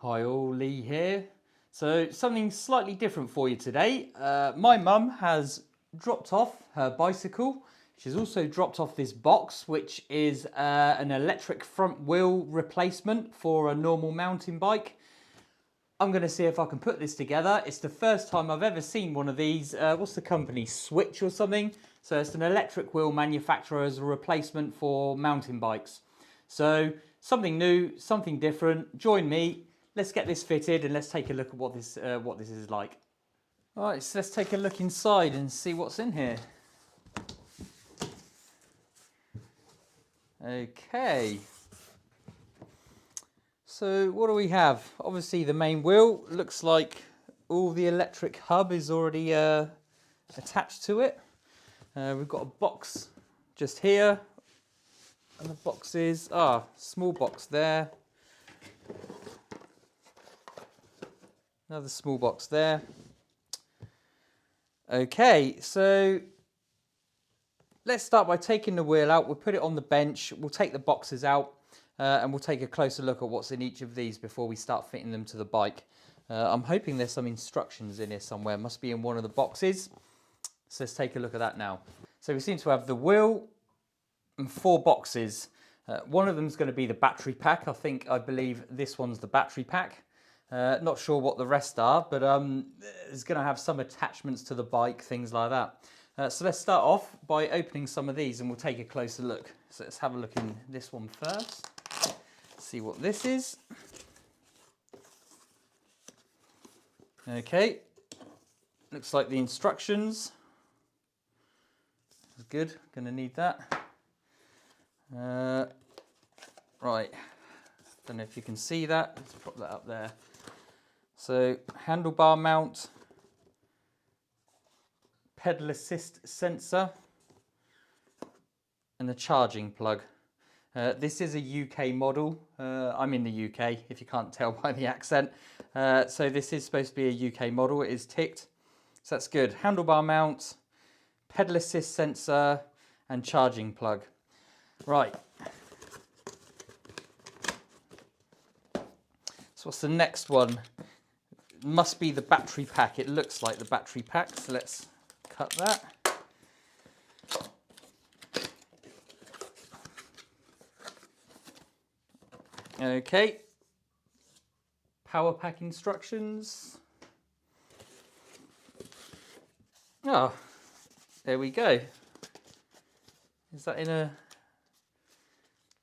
Hi all, Lee here. So something slightly different for you today. My mum has dropped off her bicycle. She's also dropped off this box, which is an electric front wheel replacement for a normal mountain bike. I'm going to see if I can put this together. It's the first time I've ever seen one of these. What's the company? Swytch or something? So it's an electric wheel manufacturer as a replacement for mountain bikes. So something new, something different. Join me. Let's get this fitted and let's take a look at what this is like. All right, so let's take a look inside and see what's in here. Okay. So what do we have? Obviously the main wheel. Looks like all the electric hub is already attached to it. We've got a box just here. And the box is, small box there. Another small box there. Okay, so let's start by taking the wheel out. We'll put it on the bench. We'll take the boxes out and we'll take a closer look at what's in each of these before we start fitting them to the bike. I'm hoping there's some instructions in here somewhere. Must be in one of the boxes. So let's take a look at that now. So we seem to have the wheel and 4 boxes. One of them is going to be the battery pack. I believe this one's the battery pack. Not sure what the rest are, but it's going to have some attachments to the bike, things like that. So let's start off by opening some of these and we'll take a closer look. So let's have a look in this one first. See what this is. Okay, looks like the instructions. That's good, going to need that. Right, don't know if you can see that. Let's pop that up there. So handlebar mount, pedal assist sensor, and a charging plug. This is a UK model. I'm in the UK, if you can't tell by the accent. So this is supposed to be a UK model. It is ticked, so that's good. Handlebar mount, pedal assist sensor, and charging plug. Right. So what's the next one? It must be the battery pack. It looks like the battery pack, so let's cut that. Okay. Power pack instructions. Oh, there we go. Is that in a...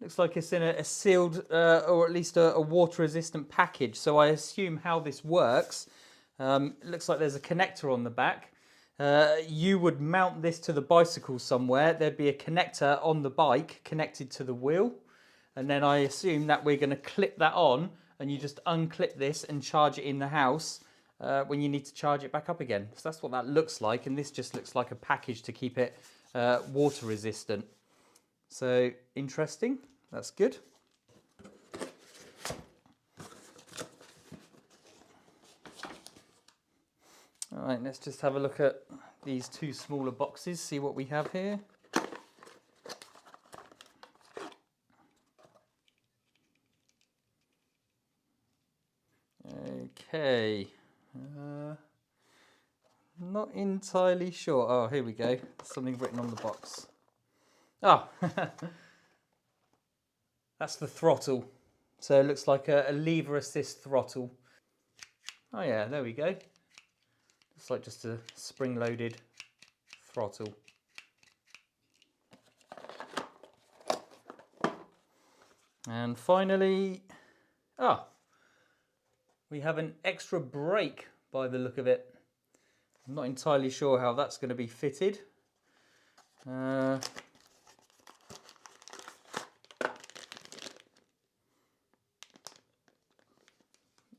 Looks like it's in a sealed or at least a water resistant package. So I assume how this works. It looks like there's a connector on the back. You would mount this to the bicycle somewhere. There'd be a connector on the bike connected to the wheel. And then I assume that we're going to clip that on and you just unclip this and charge it in the house when you need to charge it back up again. So that's what that looks like. And this just looks like a package to keep it water resistant. So interesting. That's good. All right, let's just have a look at these 2 smaller boxes, see what we have here. Okay. Not entirely sure. Oh, here we go. Something written on the box. Oh, that's the throttle. So it looks like a lever assist throttle. Oh yeah, there we go. Looks like just a spring-loaded throttle. And finally, we have an extra brake by the look of it. I'm not entirely sure how that's going to be fitted.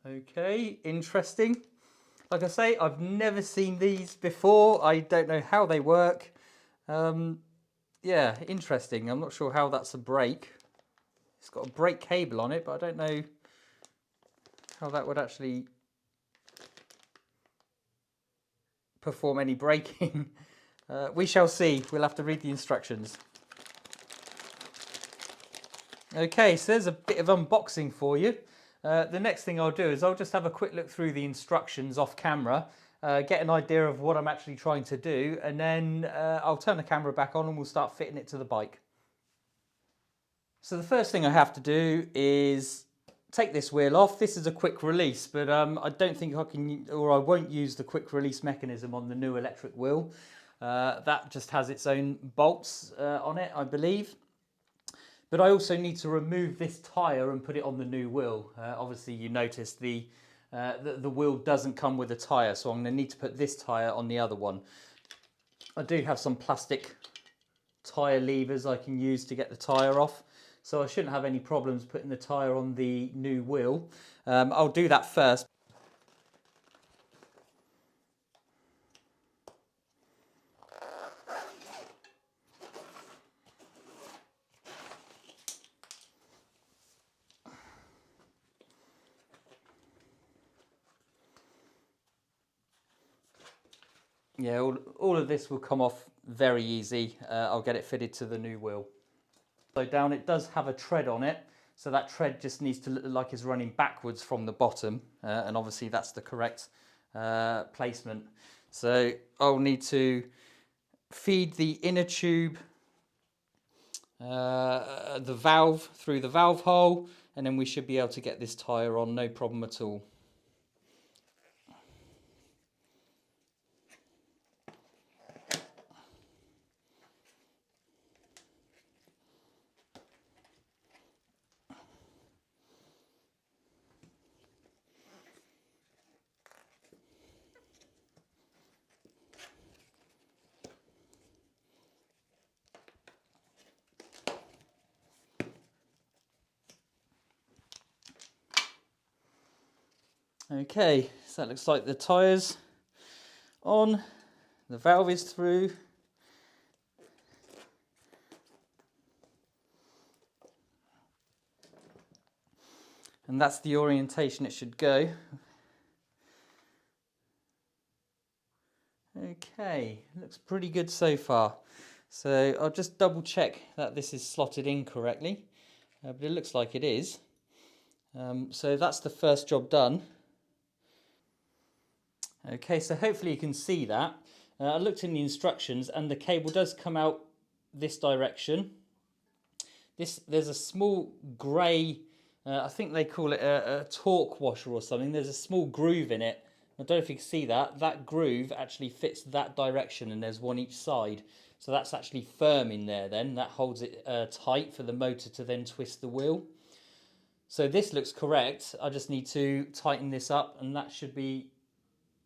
Okay, interesting. Like I say, I've never seen these before. I don't know how they work. Yeah, interesting. I'm not sure how that's a brake. It's got a brake cable on it, but I don't know how that would actually perform any braking. We shall see. We'll have to read the instructions. Okay, so there's a bit of unboxing for you. The next thing I'll do is I'll just have a quick look through the instructions off camera, get an idea of what I'm actually trying to do, and then I'll turn the camera back on and we'll start fitting it to the bike. So the first thing I have to do is take this wheel off. This is a quick release, but I don't think I can, or I won't use the quick release mechanism on the new electric wheel. That just has its own bolts on it, I believe. But I also need to remove this tyre and put it on the new wheel. Obviously you notice the wheel doesn't come with a tyre, so I'm going to need to put this tyre on the other one. I do have some plastic tyre levers I can use to get the tyre off, so I shouldn't have any problems putting the tyre on the new wheel. I'll do that first. Yeah, all of this will come off very easy. I'll get it fitted to the new wheel. So down, it does have a tread on it, so that tread just needs to look like it's running backwards from the bottom, and obviously that's the correct placement. So I'll need to feed the inner tube, the valve through the valve hole, and then we should be able to get this tyre on, no problem at all. Okay, so that looks like the tyre's on, the valve is through. And that's the orientation it should go. Okay, looks pretty good so far. So I'll just double check that this is slotted in correctly, but it looks like it is. So that's the first job done. Okay, so hopefully you can see that. I looked in the instructions and the cable does come out this direction. There's a small grey, I think they call it a torque washer or something. There's a small groove in it. I don't know if you can see that. That groove actually fits that direction and there's one each side. So that's actually firm in there then. That holds it tight for the motor to then twist the wheel. So this looks correct. I just need to tighten this up and that should be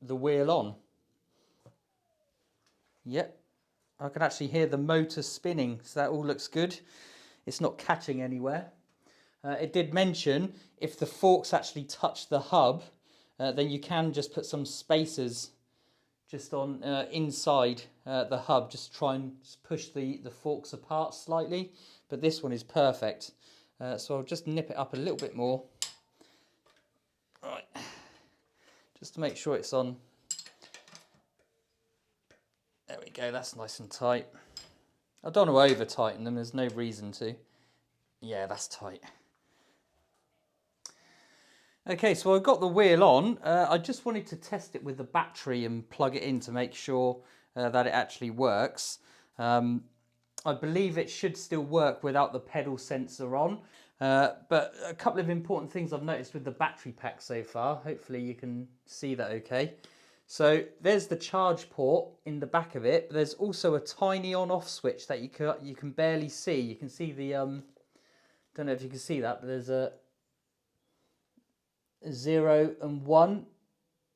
the wheel on. Yep, I can actually hear the motor spinning, so that all looks good. It's not catching anywhere. It did mention if the forks actually touch the hub, then you can just put some spacers just on inside the hub, just try and push the forks apart slightly, but this one is perfect. So I'll just nip it up a little bit more. Right. Just to make sure it's on. There we go, that's nice and tight. I don't want to over tighten them, there's no reason to. Yeah, that's tight. Okay, so I've got the wheel on. I just wanted to test it with the battery and plug it in to make sure that it actually works. I believe it should still work without the pedal sensor on. But a couple of important things I've noticed with the battery pack so far. Hopefully you can see that okay. So there's the charge port in the back of it. But there's also a tiny on-off switch that you can barely see. You can see the, don't know if you can see that, but there's a 0 and 1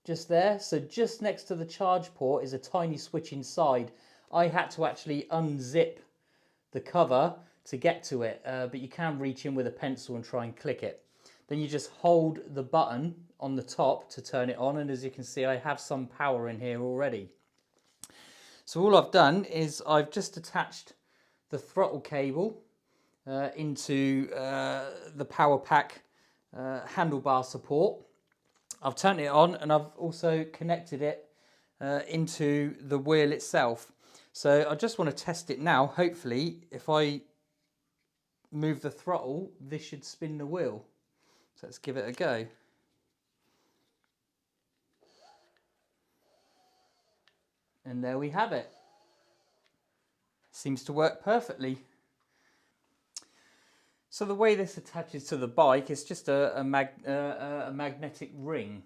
just there. So just next to the charge port is a tiny switch inside. I had to actually unzip the cover to get to it, but you can reach in with a pencil and try and click it. Then you just hold the button on the top to turn it on, and as you can see I have some power in here already. So all I've done is I've just attached the throttle cable into the power pack handlebar support. I've turned it on and I've also connected it into the wheel itself. So I just want to test it now. Hopefully if I move the throttle, this should spin the wheel. So let's give it a go. And there we have it. Seems to work perfectly. So the way this attaches to the bike is just a magnetic ring.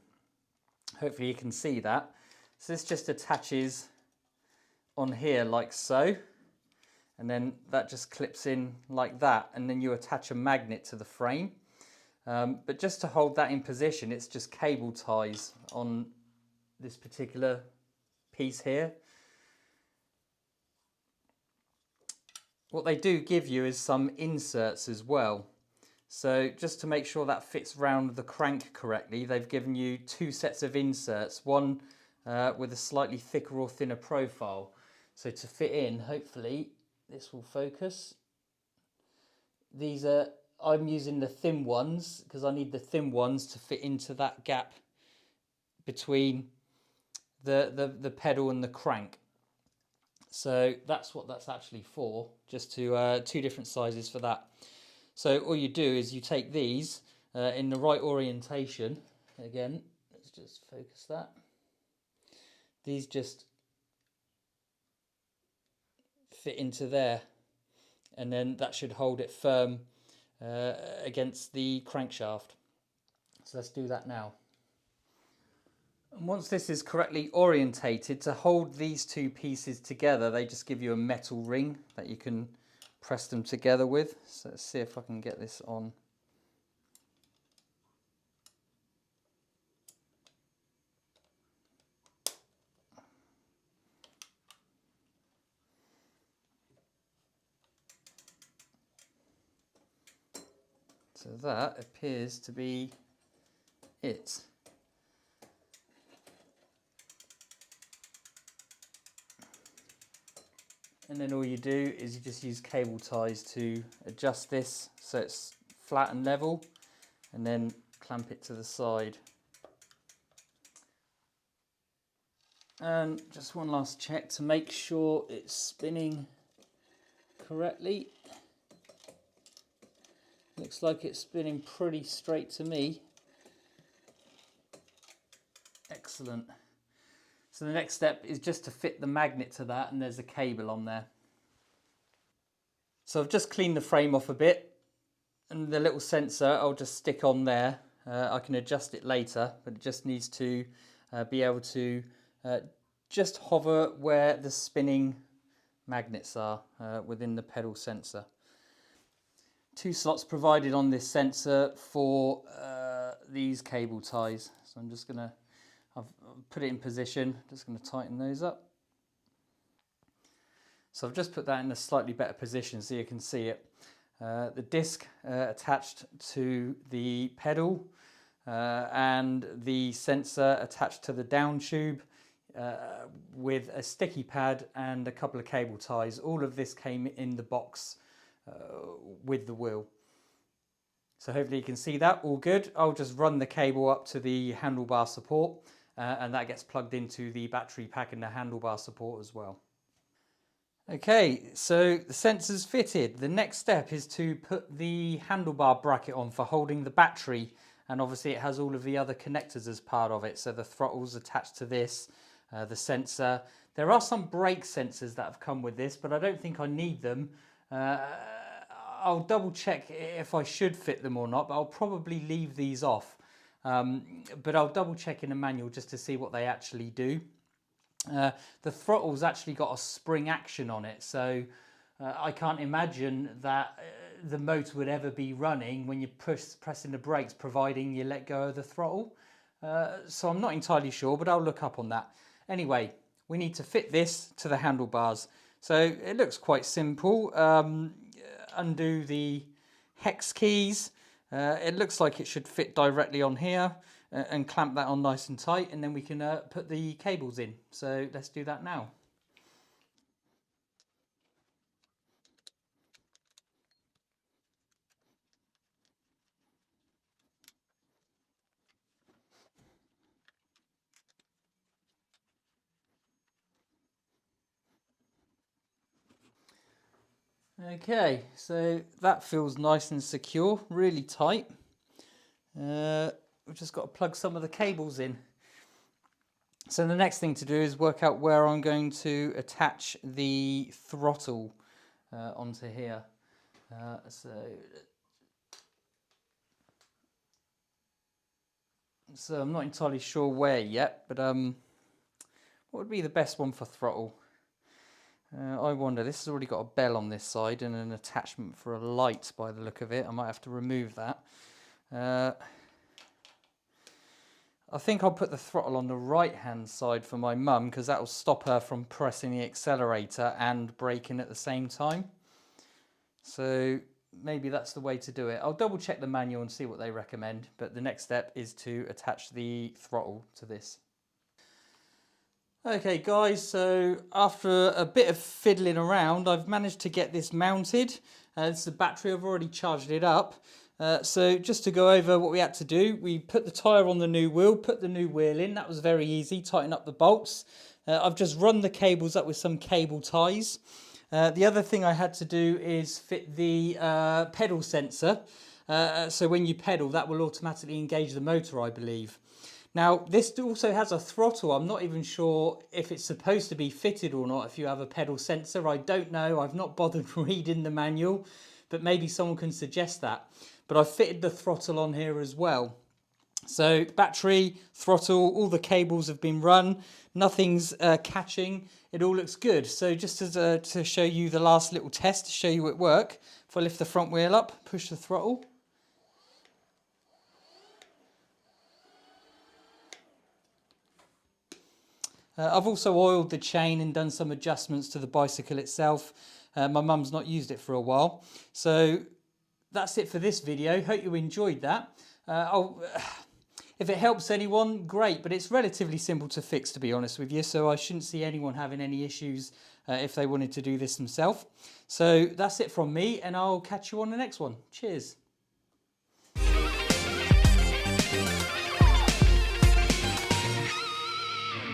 Hopefully you can see that. So this just attaches on here like so. And then that just clips in like that. And then you attach a magnet to the frame. But just to hold that in position, it's just cable ties on this particular piece here. What they do give you is some inserts as well. So just to make sure that fits round the crank correctly, they've given you 2 sets of inserts, one with a slightly thicker or thinner profile. So to fit in, hopefully this will focus. These are, I'm using the thin ones because I need the thin ones to fit into that gap between the pedal and the crank. So that's what that's actually for, just to 2 different sizes for that. So all you do is you take these in the right orientation. Again, let's just focus that. These just fit into there, and then that should hold it firm against the crankshaft. So let's do that now. And once this is correctly orientated, to hold these 2 pieces together, they just give you a metal ring that you can press them together with. So let's see if I can get this on. So that appears to be it. And then all you do is you just use cable ties to adjust this so it's flat and level, and then clamp it to the side. And just one last check to make sure it's spinning correctly. Looks like it's spinning pretty straight to me. Excellent. So the next step is just to fit the magnet to that, and there's a cable on there. So I've just cleaned the frame off a bit, and the little sensor I'll just stick on there. I can adjust it later, but it just needs to be able to just hover where the spinning magnets are within the pedal sensor. 2 slots provided on this sensor for these cable ties. So I'm just gonna, I've put it in position, just gonna tighten those up. So I've just put that in a slightly better position so you can see it. The disc attached to the pedal and the sensor attached to the down tube with a sticky pad and a couple of cable ties. All of this came in the box with the wheel. So hopefully you can see that all good. I'll just run the cable up to the handlebar support and that gets plugged into the battery pack and the handlebar support as well. Okay, so the sensor's fitted. The next step is to put the handlebar bracket on for holding the battery, and obviously it has all of the other connectors as part of it. So the throttle's attached to this, the sensor. There are some brake sensors that have come with this, but I don't think I need them. I'll double check if I should fit them or not, but I'll probably leave these off. But I'll double check in the manual just to see what they actually do. The throttle's actually got a spring action on it, so I can't imagine that the motor would ever be running when you're pressing the brakes, providing you let go of the throttle. So I'm not entirely sure, but I'll look up on that. Anyway, we need to fit this to the handlebars. So it looks quite simple. Undo the hex keys. It looks like it should fit directly on here. And clamp that on nice and tight, and then we can put the cables in. So let's do that now. Okay, so that feels nice and secure, really tight. We've just got to plug some of the cables in. So the next thing to do is work out where I'm going to attach the throttle onto here. So I'm not entirely sure where yet, but what would be the best one for throttle? I wonder, this has already got a bell on this side and an attachment for a light by the look of it. I might have to remove that. I think I'll put the throttle on the right hand side for my mum, because that will stop her from pressing the accelerator and braking at the same time. So maybe that's the way to do it. I'll double check the manual and see what they recommend, but the next step is to attach the throttle to this. Okay guys, so after a bit of fiddling around, I've managed to get this mounted. This is the battery, I've already charged it up. So just to go over what we had to do, we put the tyre on the new wheel, put the new wheel in. That was very easy, tighten up the bolts. I've just run the cables up with some cable ties. The other thing I had to do is fit the pedal sensor. So when you pedal, that will automatically engage the motor, I believe. Now, this also has a throttle. I'm not even sure if it's supposed to be fitted or not if you have a pedal sensor. I don't know. I've not bothered reading the manual, but maybe someone can suggest that. But I've fitted the throttle on here as well. So battery, throttle, all the cables have been run. Nothing's catching. It all looks good. So just as to show you the last little test, to show you it work, if I lift the front wheel up, push the throttle. I've also oiled the chain and done some adjustments to the bicycle itself. My mum's not used it for a while. So that's it for this video. Hope you enjoyed that. If it helps anyone, great, but it's relatively simple to fix, to be honest with you, so I shouldn't see anyone having any issues if they wanted to do this themselves. So that's it from me, and I'll catch you on the next one. Cheers.